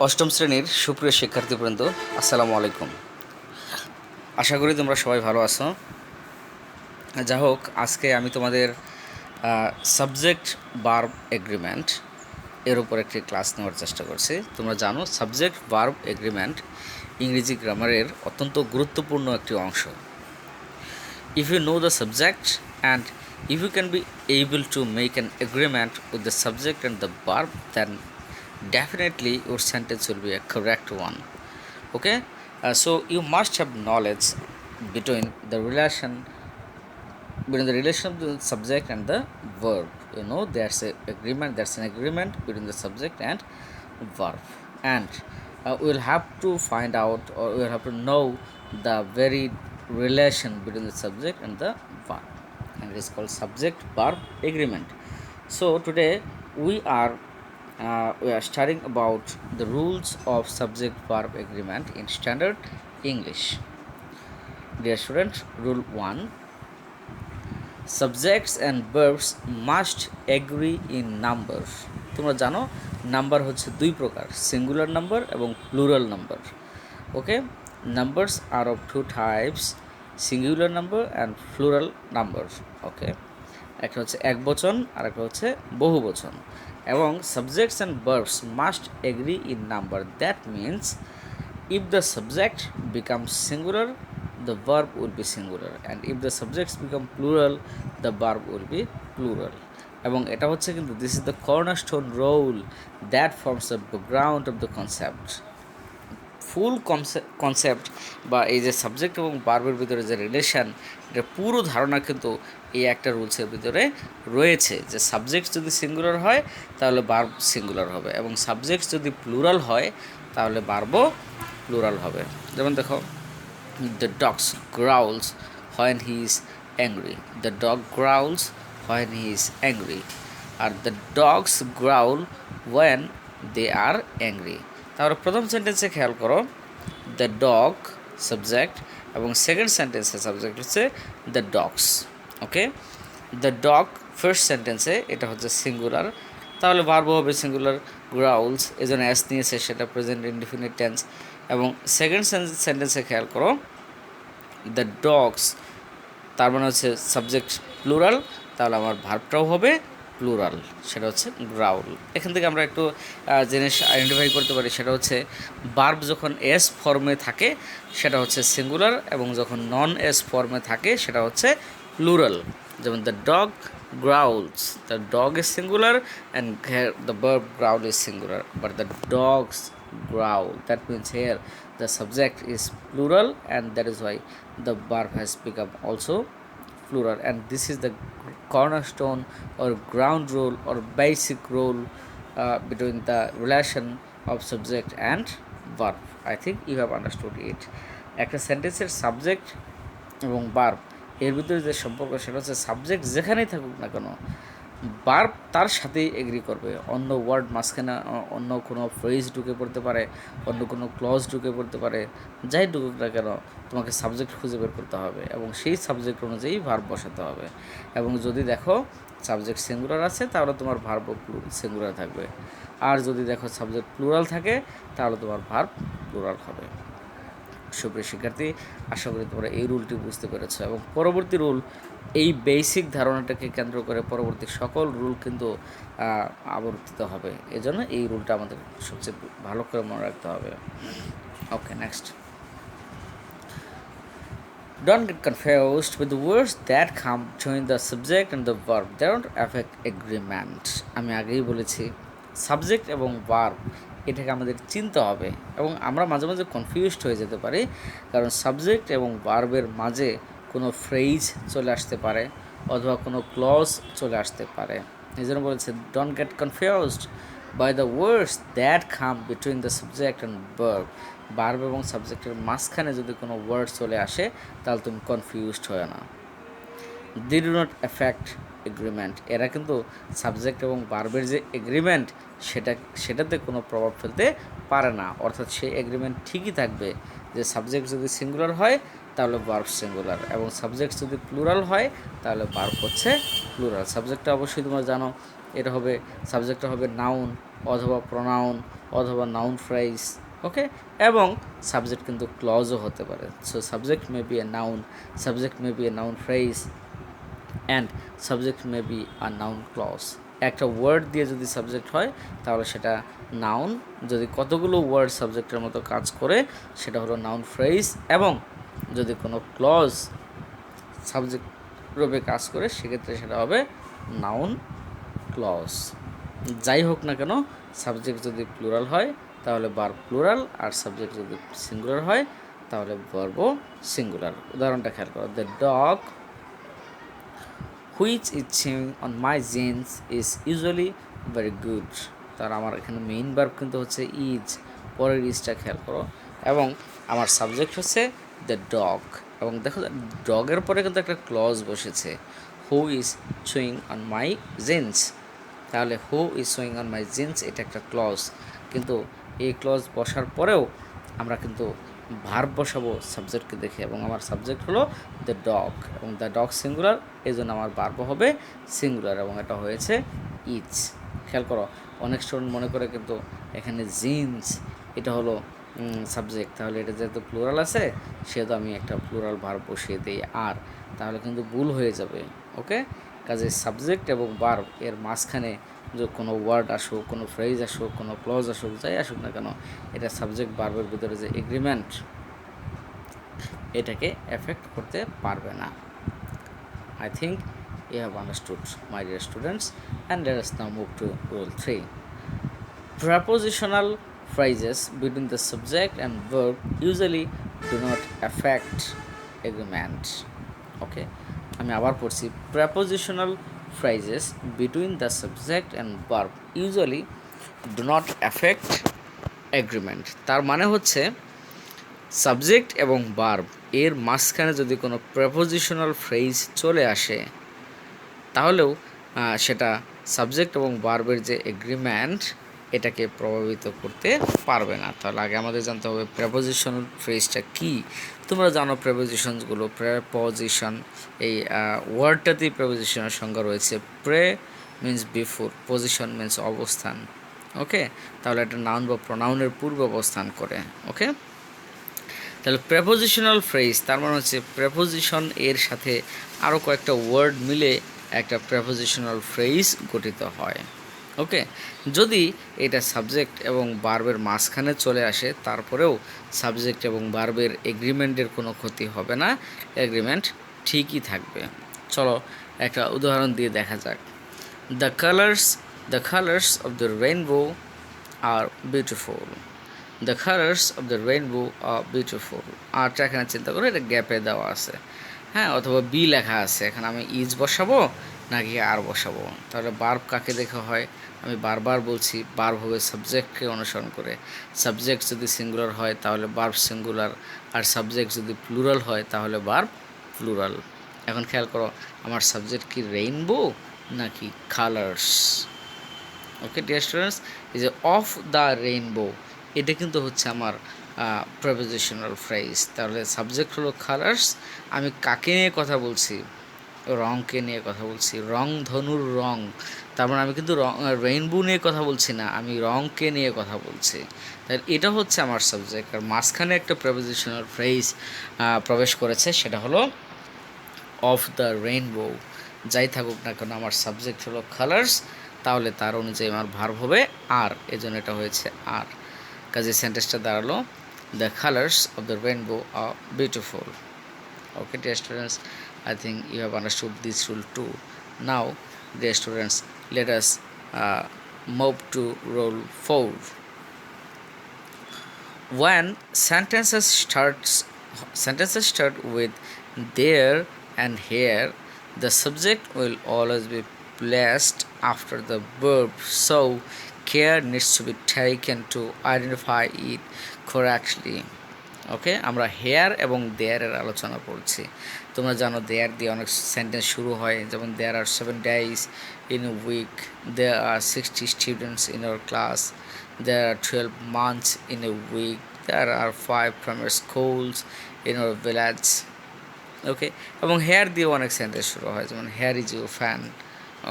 অষ্টম শ্রেণীর সুপ্রিয় শিক্ষার্থীবৃন্দ, আসসালামু আলাইকুম। আশা করি তোমরা সবাই ভালো আছো। যা হোক, আজকে আমি তোমাদের সাবজেক্ট ভার্ব এগ্রিমেন্ট এর উপর একটি ক্লাস নেওয়ার চেষ্টা করছি। তোমরা জানো সাবজেক্ট ভার্ব এগ্রিমেন্ট ইংরেজি গ্রামারের অত্যন্ত গুরুত্বপূর্ণ একটি অংশ। If you know the subject and if you can be able to make an agreement with the subject and the verb, then definitely your sentence will be a correct one. Okay, so you must have knowledge between the relation of the subject and the verb. You know there's an agreement between the subject and verb, and we'll have to find out, or we'll have to know the very relation between the subject and the verb, and it is called subject verb agreement. So today we are studying about the rules of subject verb agreement in standard English. Dear students, rule 1: subjects and verbs must agree in number. তোমরা জানো number হচ্ছে দুই প্রকার, singular number এবং plural number. Okay, numbers are of two types, singular number and plural number. Okay, একটা হচ্ছে এক বচন আর একটা হচ্ছে বহু বচন। এবং subjects and verbs must agri in number. That means if the subject becomes singular, the verb will be singular, and if the subjects become plural, the verb will be plural. এবং এটা হচ্ছে কিন্তু this is the cornerstone rule that forms the background of the concept. Full concept বা এই যে subject এবং ভার্বের ভিতরে যে রিলেশান, এটা পুরো ধারণা কিন্তু এই একটা রুলসের ভিতরে রয়েছে যে সাবজেক্ট যদি সিঙ্গুলার হয় তাহলে ভার্ব সিঙ্গুলার হবে, এবং সাবজেক্ট যদি প্লুরাল হয় তাহলে ভার্বও প্লুরাল হবে। যেমন দেখো, the dogs growls when he is angry, the dog growls when he is angry, আর the dogs growl when they are angry. তাহলে প্রথম সেন্টেন্সে খেয়াল করো, দ্য ডগ সাবজেক্ট, এবং সেকেন্ড সেন্টেন্সে সাবজেক্ট হচ্ছে the dogs. Okay, the dog first সেন্টেন্সে এটা হচ্ছে সিঙ্গুলার, তাহলে ভার্বও হবে সিঙ্গুলার, গ্রাউলস এজন্য অ্যাস নিয়েছে, সেটা প্রেজেন্ট ইনডিফিনিট টেন্স। এবং সেকেন্ড সেন্টেন্সে খেয়াল করো, দ্য ডগস, তার মানে হচ্ছে সাবজেক্ট প্লুরাল, তাহলে আমার ভার্বটাও হবে প্লুরাল, সেটা হচ্ছে গ্রাউল। এখান থেকে আমরা একটু জিনিস আইডেন্টিফাই করতে পারি, সেটা হচ্ছে ভার্ব যখন এস ফর্মে থাকে সেটা হচ্ছে সিঙ্গুলার, এবং যখন নন এস ফর্মে থাকে সেটা হচ্ছে প্লুরাল। যেমন the dog growls, the dog is singular and here the verb growl is singular, but the dogs growl, that means here the subject is plural, and that is why the verb has become also plural, and this is the cornerstone or ground rule or basic rule between the relation of subject and verb. I think you have understood it. একটা সেন্টেন্সের subject এবং verb এর ভিতরে যে সম্পর্ক, সেটা হচ্ছে subject যেখানেই থাকুক না কেন ভার্ব তার সাথেই এগ্রি করবে। অন্য ওয়ার্ড মাঝখানে অন্য কোনো ফ্রেজ ঢুকে পড়তে পারে, অন্য কোনো ক্লজ ঢুকে পড়তে পারে, যাই ঢুকুক না কেন তোমাকে সাবজেক্ট খুঁজে বের করতে হবে এবং সেই সাবজেক্ট অনুযায়ী ভার্ব বসাতে হবে। এবং যদি দেখো সাবজেক্ট সিঙ্গুলার আছে তাহলে তোমার ভার্বও সিঙ্গুলার থাকবে, আর যদি দেখো সাবজেক্ট প্লুরাল থাকে তাহলে তোমার ভার্ব প্লুরাল হবে। সুপ্রিয় শিক্ষার্থী, আশা করি তোমরা এই রুলটি বুঝতে পেরেছো, এবং পরবর্তী রুল এই বেসিক ধারণাটাকে কেন্দ্র করে পরবর্তী সকল রুল কিন্তু আবর্তিত হবে। এজন্য এই রুলটা আমাদের সবচেয়ে ভালো করে মনে রাখতে হবে। ওকে, next, don't get confused with the words that come between the subject and the verb. They don't affect agreement. আমি আগেই বলেছি সাবজেক্ট এবং ভার্ব এটাকে আমাদের চিনতে হবে, এবং আমরা মাঝে মাঝে কনফিউজড হয়ে যেতে পারি, কারণ সাবজেক্ট এবং ভার্বের মাঝে কোনো ফ্রেজ চলে আসতে পারে অথবা কোনো ক্লজ চলে আসতে পারে। এই জন্য বলেছে don't get confused by the words that come between the subject and verb. Verb এবং সাবজেক্টের মাঝখানে যদি কোনো ওয়ার্ড চলে আসে তাহলে তুমি কনফিউজড হয় না। They do not effect agreement, এরা কিন্তু সাবজেক্ট এবং ভার্বের যে এগ্রিমেন্ট সেটাতে কোনো প্রভাব ফেলতে পারে না, অর্থাৎ সেই এগ্রিমেন্ট ঠিকই থাকবে যে সাবজেক্ট যদি সিঙ্গুলার হয় তাহলে ভার্ব সিঙ্গুলার, এবং সাবজেক্ট যদি প্লুরাল হয় তাহলে ভার্ব হচ্ছে প্লুরাল। সাবজেক্টটা অবশ্যই তোমরা জানো, এটা হবে সাবজেক্টটা হবে নাউন, অথবা প্রোনাউন অথবা নাউন ফ্রেজ, ওকে, এবং সাবজেক্ট কিন্তু ক্লজও হতে পারে। So subject may be a noun, subject may be a noun phrase and subject may be a noun clause. একটা ওয়ার্ড দিয়ে যদি সাবজেক্ট হয় তাহলে সেটা নাউন, যদি কতগুলো ওয়ার্ড সাবজেক্টের মতো কাজ করে সেটা হলো নাউন ফ্রেজ, এবং যদি কোনো ক্লজ সাবজেক্ট রূপে কাজ করে সেক্ষেত্রে সেটা হবে নাউন ক্লজ। যাই হোক না কেন, সাবজেক্ট যদি প্লুরাল হয় তাহলে ভার্ব প্লুরাল, আর সাবজেক্ট যদি সিঙ্গুলার হয় তাহলে ভার্বও সিঙ্গুলার। উদাহরণটা খেয়াল করো, the dog which is chewing on my jeans is usually very good। তার আমার এখানে মেইন ভার্ব কিন্তু হচ্ছে ইজ, পরের ইজটা খেয়াল করো, এবং আমার সাবজেক্ট হচ্ছে দ্য ডগ, এবং দেখো ডগের পরে কিন্তু একটা ক্লজ বসেছে, who is chewing on my jeans. তাহলে who is chewing on my jeans এটা একটা ক্লজ, কিন্তু এই ক্লজ বসার পরেও আমরা কিন্তু ভার্ব বসাবো সাবজেক্টকে দেখে, এবং আমার সাবজেক্ট হলো দ্য ডগ, এবং দ্য ডগ সিঙ্গুলার, এই জন্য আমার ভার্ব হবে সিঙ্গুলার, এবং এটা হয়েছে ইজ। খেয়াল করো, অনেক স্টুডেন্ট মনে করে কিন্তু এখানে জিন্স এটা হলো সাবজেক্ট, তাহলে এটা যেহেতু প্লুরাল আছে সেহেতু আমি একটা প্লুরাল ভার্ব বসিয়ে দিই আর, তাহলে কিন্তু ভুল হয়ে যাবে। ওকে, কাজে সাবজেক্ট এবং ভার্ব এর মাঝখানে যে কোনো ওয়ার্ড আসুক, কোনো ফ্রেজ আসুক, কোনো ক্লজ আসুক, যাই আসুক না কেন, এটা সাবজেক্ট ভার্বের ভিতরে যে এগ্রিমেন্ট এটাকে এফেক্ট করতে পারবে না। I think you have understood, my dear students, and let us now move to rule 3. Prepositional phrases between the subject and verb usually do not affect agreement. Okay, আমি আবার পড়ছি, prepositional phrases between the subject and verb usually do not affect agreement। তার মানে হচ্ছে subject এবং verb এর মাঝখানে যদি কোনো প্রেপোজিশনাল ফ্রেজ চলে আসে তাহলেও সেটা সাবজেক্ট এবং ভার্বের যে এগ্রিমেন্ট এটাকে প্রভাবিত করতে পারবে না। তাহলে আগে আমাদের জানতে হবে প্রেপোজিশনাল ফ্রেজটা কী। তোমরা জানো প্রেপোজিশনসগুলো, প্রেপোজিশন এই ওয়ার্ডটাতেই প্রেপোজিশনের সংজ্ঞা রয়েছে। Pre means before, position means অবস্থান। ওকে, তাহলে একটা নাউন বা প্রোনাউনের পূর্ব অবস্থান করে। ওকে, তাহলে প্রেপোজিশনাল ফ্রেজ তার মানে হচ্ছে প্রেপোজিশন এর সাথে আরও কয়েকটা ওয়ার্ড মিলে একটা প্রেপোজিশনাল ফ্রেজ গঠিত হয়। ওকে, যদি এটা সাবজেক্ট এবং ভার্বের মাঝখানে চলে আসে তারপরেও সাবজেক্ট এবং ভার্বের এগ্রিমেন্টের কোনো ক্ষতি হবে না, এগ্রিমেন্ট ঠিকই থাকবে। চলো একটা উদাহরণ দিয়ে দেখা যাক। The colours of the rainbow are beautiful. The colours of the rainbow are beautiful. আরটা এখানে চিন্তা করে এটা গ্যাপে দেওয়া আছে, হ্যাঁ, অথবা বি লেখা আছে, এখানে আমি ইজ বসাবো নাকি আর বসাবো। তাহলে ভার্ব কাকে দেখা হয়, আমি বারবার বলছি ভার্ব হবে সাবজেক্টকে অনুসরণ করে। সাবজেক্ট যদি সিঙ্গুলার হয় তাহলে ভার্ব সিঙ্গুলার, আর সাবজেক্ট যদি প্লুরাল হয় তাহলে ভার্ব প্লুরাল। এখন খেয়াল করো, আমার সাবজেক্ট কি রেইনবো নাকি কালার্স। ওকে ডিয়ার স্টুডেন্টস, এই যে অফ দ্য রেইনবো এটা কিন্তু হচ্ছে আমার প্রেপোজিশনাল ফ্রেজ। তাহলে সাবজেক্ট হলো কালার্স, আমি কাকে নিয়ে কথা বলছি, রংকে নিয়ে কথা বলছি, রং ধনুর রং, তার মানে আমি কিন্তু রেইনবো নিয়ে কথা বলছি না, আমি রংকে নিয়ে কথা বলছি। তাহলে এটা হচ্ছে আমার সাবজেক্ট, আর মাঝখানে একটা প্রেপোজিশনাল ফ্রেজ প্রবেশ করেছে, সেটা হলো অফ দ্য রেইনবো। যাই থাকুক না কেন আমার সাবজেক্ট হলো কালার্স, তাহলে তার অনুযায়ী আমার ভার্ব হবে আর, এজন্য এটা হয়েছে আর। কাজে সেন্টেন্সটা দাঁড়ালো the colours of the rainbow are beautiful. Okay dear students, I think you have understood this rule too. Now dear students, let us move to rule 4. When sentences start with there and here, the subject will always be placed after the verb, so care needs to be taken to identify it correctly. ওকে, আমরা hair এবং দেয়ারের আলোচনা করছি। তোমরা জানো দেয়ার দিয়ে অনেক sentence শুরু হয়, যেমন দেয়ার আর 7 days in a week, there are 60 students in our class, there are 12 months in a week, there are 5 primary schools in our village. ওকে, এবং হেয়ার দিয়ে অনেক সেন্টেন্স শুরু হয়, যেমন here is your fan,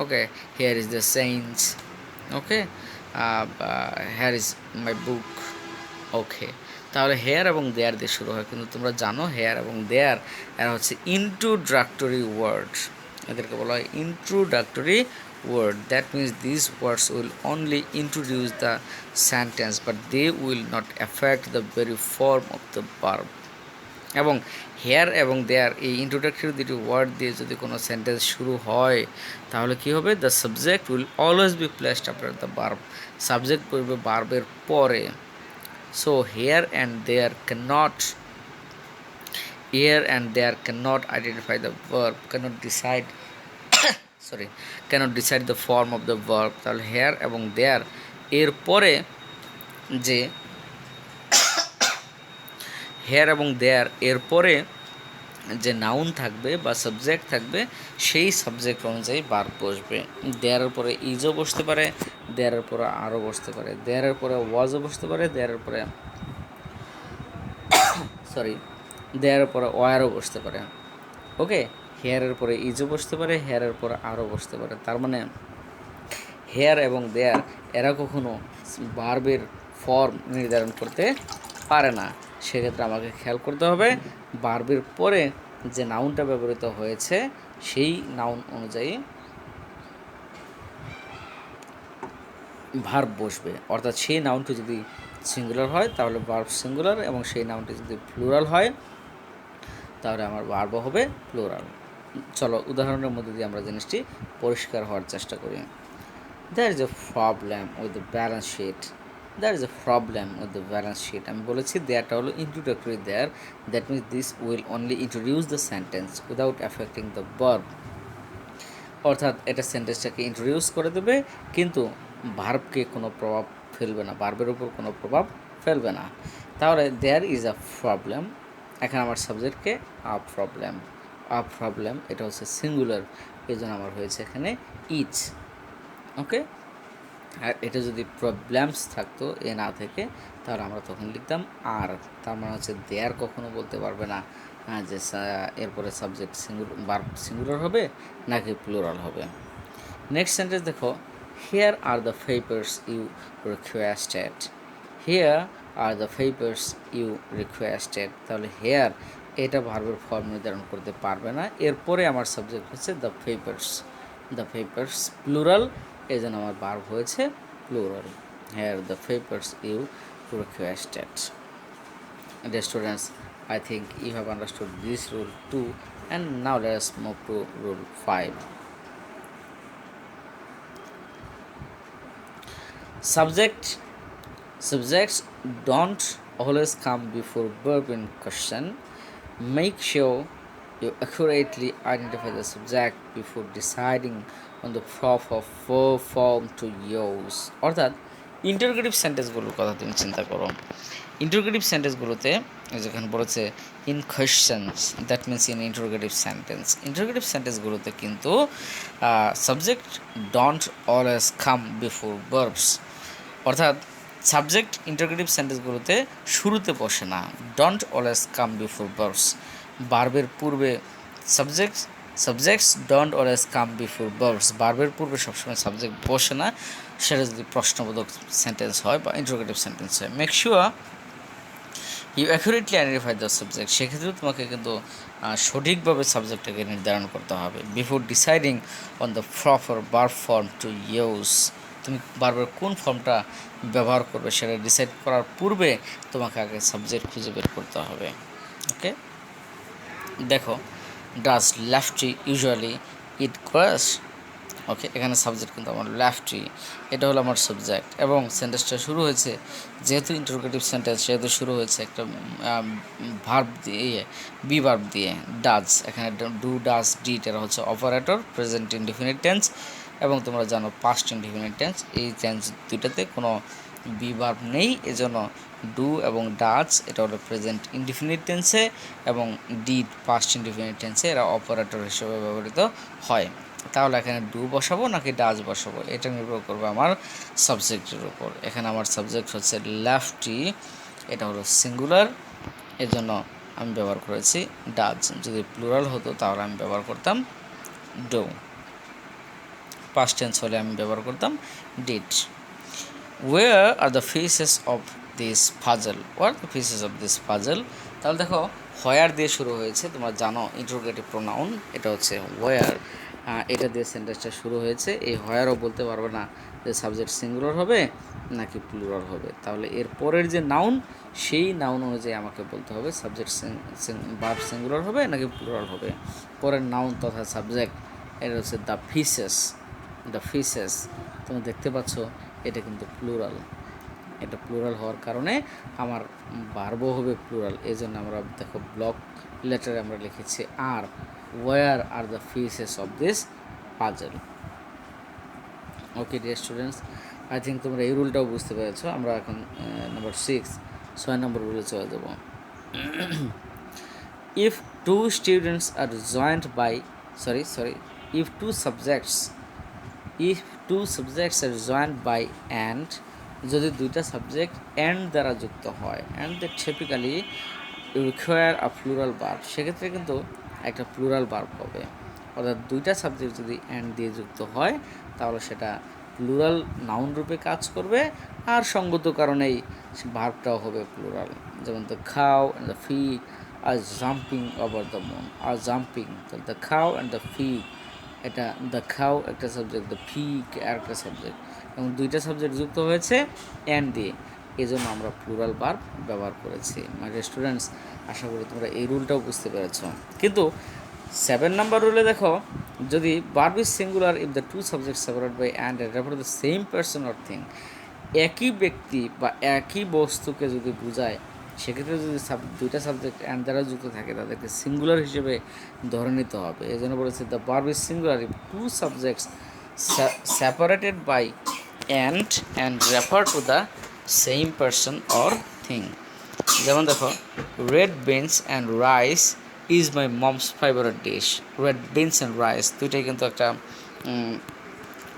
okay, here is the science. Okay, here is my book. Okay, তাহলে here এবং দেয়ার দিয়ে শুরু হয়, কিন্তু তোমরা জানো হেয়ার এবং দেয়ার এরা হচ্ছে ইন্ট্রোডাক্টরি ওয়ার্ড, এদেরকে বলা হয় introductory word. That means this words will only introduce the sentence but they will not affect the very form of the verb. এবং হেয়ার এবং দেয়ার এই ইন্ট্রোডাক্টরি দুটি ওয়ার্ড দিয়ে যদি কোনো সেন্টেন্স শুরু হয় তাহলে কী হবে, the subject will always be placed after the verb, subject পড়বে ভার্বের পরে। So here and there cannot identify the verb, cannot decide cannot decide the form of the verb। তাহলে here এবং there এর পরে যে here এবং there এর পরে যে নাউন থাকবে বা সাবজেক্ট থাকবে সেই সাবজেক্ট অনুযায়ী ভার্ব বসবে। দেয়ারের পরে ইজও বসতে পারে, দেয়ারের পরে আরও বসতে পারে, দেয়ারের পরে ওয়াজও বসতে পারে, দেয়ারের পরে দেয়ারের পরে ওয়ারও বসতে পারে। ওকে, হেয়ারের পরে ইজও বসতে পারে, হেয়ারের পরে আরও বসতে পারে। তার মানে হেয়ার এবং দেয়ার এরা কখনো ভার্বের ফর্ম নির্ধারণ করতে পারে না। সেক্ষেত্রে আমাকে খেয়াল করতে হবে ভার্বের পরে যে নাউনটা ব্যবহৃত হয়েছে সেই নাউন অনুযায়ী ভার্ব বসবে। অর্থাৎ সেই নাউনটি যদি সিঙ্গুলার হয় তাহলে ভার্ব সিঙ্গুলার, এবং সেই নাউনটি যদি প্লুরাল হয় তাহলে আমার ভার্ব হবে প্লুরাল। চলো উদাহরণের মধ্যে দিয়ে আমরা জিনিসটি পরিষ্কার হওয়ার চেষ্টা করি। There is a problem with the balance sheet. There is a problem with the balance sheet. আমি বলেছি দেয়ারটা হলো introductory there, that means this will only introduce the sentence without affecting the verb. অর্থাৎ এটা সেন্টেন্সটাকে ইন্ট্রোডিউস করে দেবে কিন্তু ভার্বকে কোনো প্রভাব ফেলবে না, ভার্বের উপর কোনো প্রভাব ফেলবে না। তাহলে দেয়ার ইজ আ প্রবলেম, এখানে আমার সাবজেক্টকে আ প্রবলেম এটা হচ্ছে সিঙ্গুলার, এই জন্য আমার হয়েছে এখানে ইচ। ওকে, আর এটা যদি প্রবলেমস থাকতো এ না থেকে তাহলে আমরা তখন লিখতাম আর। তার মানে হচ্ছে দেয়ার কখনো বলতে পারবে না যে এরপরে সাবজেক্ট ভার্ব সিঙ্গুলার হবে নাকি প্লুরাল হবে। নেক্সট সেন্টেন্স দেখো, here are the papers you requested. Here are the papers you requested, তাহলে হেয়ার এটা ভার্বের ফর্ম নির্ধারণ করতে পারবে না। এরপরে আমার সাবজেক্ট হচ্ছে দ্য পেপারস প্লুরাল, এই জন্য আমার ভার্ব হয়েছে plural. Here the papers you requested. Dear students, I think you have understood this rule 2, and now let us move to rule 5. Subjects don't always come before verb in question. Make sure you accurately identify the subject before deciding on the proper verb form to use. অর্থাৎ interrogative সেন্টেন্সগুলোর কথা তুমি চিন্তা করো। Interrogative সেন্টেন্সগুলোতে যেখানে বলেছে in questions, that means in interrogative sentence, interrogative সেন্টেন্সগুলোতে কিন্তু subject don't always come before verbs. অর্থাৎট সাবজেক্ট ইন্টারোগেটিভ সেন্টেন্সগুলোতে শুরুতে বসে না, don't always come before verbs. ভার্বের পূর্বে subjects don't always come before verbs, ভার্বের পূর্বে সবসময় সাবজেক্ট বসে না, সেটা যদি প্রশ্নবোধক সেন্টেন্স হয় বা ইন্টারোগেটিভ সেন্টেন্স হয়। Make sure you accurately identify the subject, সেক্ষেত্রে তোমাকে কিন্তু সঠিকভাবে সাবজেক্টটাকে নির্ধারণ করতে হবে। Before deciding on the proper verb form to use, তুমি ভার্বের কোন ফর্মটা ব্যবহার করবে সেটা ডিসাইড করার পূর্বে তোমাকে আগে সাবজেক্ট খুঁজে বের করতে হবে। ওকে, দেখো, ডাজ লেফটি ইউজুয়ালি ইট গ্রাস। ওকে, এখানে সাবজেক্ট কিন্তু আমার লেফটি, এটা হলো আমার সাবজেক্ট, এবং সেন্টেন্সটা শুরু হয়েছে যেহেতু ইন্টারোগেটিভ সেন্টেন্স সেহেতু শুরু হয়েছে একটা ভার্ব দিয়ে, বি ভার্ব দিয়ে, ডাজ। এখানে ডু, ডাজ, ডিড এরা হচ্ছে অপারেটর, প্রেজেন্ট ইনডিফিনিট টেন্স, এবং তোমরা জানো পাস্ট ইনডিফিনিট টেন্স। এই টেন্স দুইটাতে কোনো বি ভার্ব নেই, এজন্য ডু এবং ডাজ এটা হলো প্রেজেন্ট ইনডিফিনিট টেন্সে, এবং ডিড পাস্ট ইনডিফিনিট টেন্সে এরা অপারেটর হিসেবে ব্যবহৃত হয়। তাহলে এখানে ডু বসাবো নাকি ডাজ বসাবো এটা নির্ভর করবে আমার সাবজেক্টের উপর। এখানে আমার সাবজেক্ট হচ্ছে লেফটি, এটা হলো সিঙ্গুলার, এর জন্য আমি ব্যবহার করেছি ডাজ। যদি প্লুরাল হতো তাহলে আমি ব্যবহার করতাম ডু, পাস্ট টেন্স হলে আমি ব্যবহার করতাম did. where are the pieces of this puzzle? What are the pieces of this puzzle? তাহলে দেখো হোয়ার দিয়ে শুরু হয়েছে, তোমরা জানো ইন্টারোগেটিভ প্রোনাউন এটা হচ্ছে হোয়ার, এটা দিয়ে সেন্টেন্সটা শুরু হয়েছে। এই হোয়ারও বলতে পারবে না যে সাবজেক্ট সিঙ্গুলার হবে নাকি প্লুরাল হবে, তাহলে এর পরের যে নাউন সেই নাউন অনুযায়ী আমাকে বলতে হবে সাবজেক্ট ভার্ব সিঙ্গুলার হবে নাকি প্লুরাল হবে। পরের নাউন তথা সাবজেক্ট এটা হচ্ছে দ্য ফিসেস। দ্য ফিসেস তুমি দেখতে পাচ্ছ এটা কিন্তু প্লুরাল, এটা প্লুরাল হওয়ার কারণে আমার ভার্বও হবে প্লুরাল। এই জন্য আমরা দেখো ব্লক লেটারে আমরা লিখেছি আর where are the pieces of this puzzle. Okay dear students, I think তোমরা এই রুলটাও বুঝতে পেরেছো। আমরা এখন নাম্বার 6 নম্বর রুলে চলে যাব। If two students are joined by if two subjects are joined by and, যদি দুইটা সাবজেক্ট অ্যান্ড দ্বারা যুক্ত হয়, and that typically require a plural verb, সেক্ষেত্রে কিন্তু একটা প্লুরাল ভার্ব হবে। অর্থাৎ দুইটা সাবজেক্ট যদি অ্যান্ড দিয়ে যুক্ত হয় তাহলে সেটা প্লুরাল নাউন রূপে কাজ করবে, আর সঙ্গত কারণেই ভার্বটাও হবে প্লুরাল। যেমন the cow and the fee are jumping over the moon, are jumping, তাহলে the cow and the fee, এটা দ্য খাও একটা সাবজেক্ট, দ্য ফি আরেকটা সাবজেক্ট, এবং দুইটা সাবজেক্ট যুক্ত হয়েছে অ্যান্ড দিয়ে, এই জন্য আমরা প্লুরাল ভার্ব ব্যবহার করেছি। মাই ডিয়ার স্টুডেন্টস, আশা করি তোমরা এই রুলটাও বুঝতে পেরেছ। কিন্তু 7 নম্বর রুলে দেখো, যদি verb is singular if the two subject separate by and refer to the same person or thing, একই ব্যক্তি বা একই বস্তুকে যদি বোঝায়, সেক্ষেত্রে যদি দুইটা সাবজেক্ট অ্যান্ড দ্বারা যুক্ত থাকে তাদেরকে সিঙ্গুলার হিসেবে ধরে নিতে হবে। এই জন্য বলেছে the verb is singular if two subjects separated by and refer to the same person or thing। যেমন দেখো, red beans and rice is my moms favourite dish. Red beans and rice দুইটাই কিন্তু একটা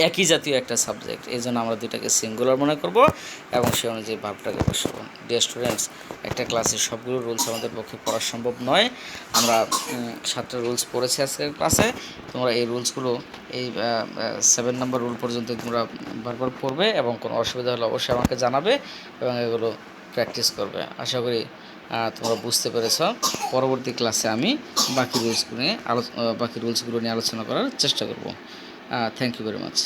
একই জাতীয় একটা সাবজেক্ট, এই জন্য আমরা দুইটাকে সিঙ্গুলার মনে করব এবং সে অনুযায়ী ভার্বটাকে বসাবো। ডিয়ার স্টুডেন্টস, একটা ক্লাসের সবগুলো রুলস আমাদের পক্ষে পড়া সম্ভব নয়। আমরা 7টা রুলস পড়েছি আজকের ক্লাসে। তোমরা এই রুলসগুলো এই 7 নম্বর রুল পর্যন্ত তোমরা বারবার পড়বে এবং কোনো অসুবিধা হলে অবশ্যই আমাকে জানাবে এবং এগুলো প্র্যাকটিস করবে। আশা করি তোমরা বুঝতে পেরেছ। পরবর্তী ক্লাসে আমি বাকি রুলসগুলো নিয়ে আলোচনা করার চেষ্টা করব। Thank you very much.